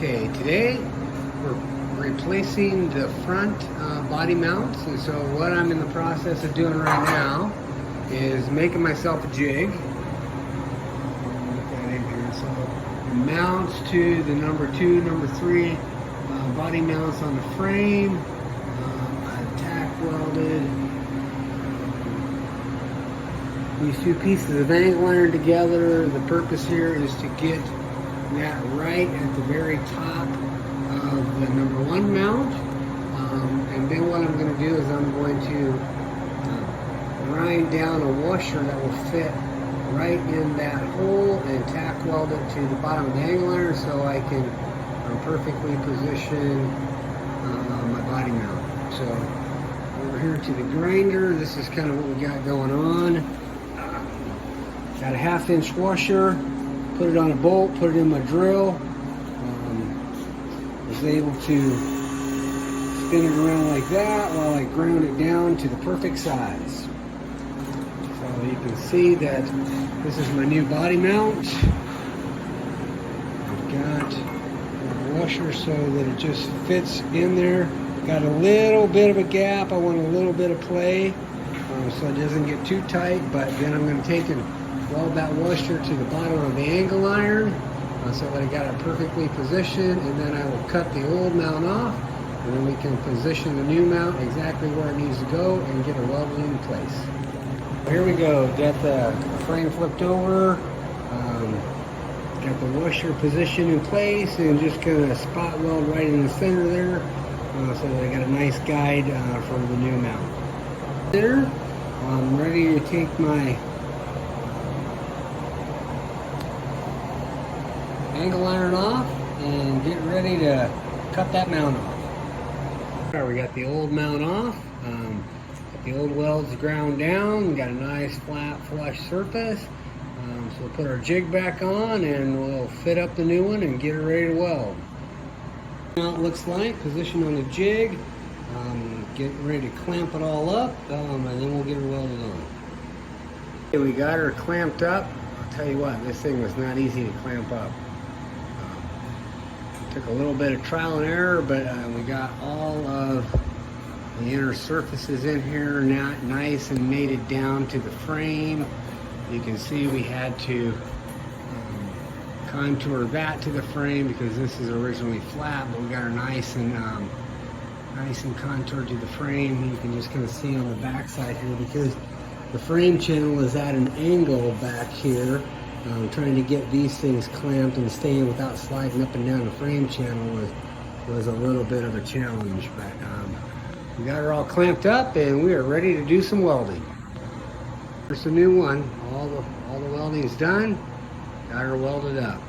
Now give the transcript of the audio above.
Okay, today we're replacing the front body mounts, and so what I'm in the process of doing right now is making myself a jig. Put that in here. So mounts to the number 2, number 3 body mounts on the frame. I've tack welded these two pieces of angle iron together. The purpose here is to get that right at the very top of the number 1 mount, and then what I'm going to do is I'm going to grind down a washer that will fit right in that hole and tack weld it to the bottom of the angle iron so I can perfectly position my body mount. So over here to the grinder, this is kind of what we got going on. Got a 1/2-inch washer. Put it on a bolt, put it in my drill. Was able to spin it around like that while I ground it down to the perfect size. So you can see that this is my new body mount. I've got a washer so that it just fits in there. Got a little bit of a gap. I want a little bit of play so it doesn't get too tight, but then I'm going to take and weld that washer to the bottom of the angle iron so that I got it perfectly positioned, and then I will cut the old mount off, and then we can position the new mount exactly where it needs to go and get it welded in place. Here we go. Got the frame flipped over, got the washer positioned in place, and just gonna spot weld right in the center there so that I got a nice guide for the new mount. There, I'm ready to take my angle iron off and get ready to cut that mount off. All right, we got the old mount off. Got the old welds ground down. Got a nice flat flush surface. So we'll put our jig back on and we'll fit up the new one and get it ready to weld. Now it looks like position on the jig. Get ready to clamp it all up, and then we'll get her welded on. Okay, we got her clamped up. I'll tell you what, this thing was not easy to clamp up. Took a little bit of trial and error, but we got all of the inner surfaces in here now nice and mated down to the frame. You can see we had to contour that to the frame because this is originally flat, but we got her nice and contoured to the frame. You can just kind of see on the back side here because the frame channel is at an angle back here. Trying to get these things clamped and staying without sliding up and down the frame channel was a little bit of a challenge, but we got her all clamped up and we are ready to do some welding. Here's the new one. All the welding is done. Got her welded up.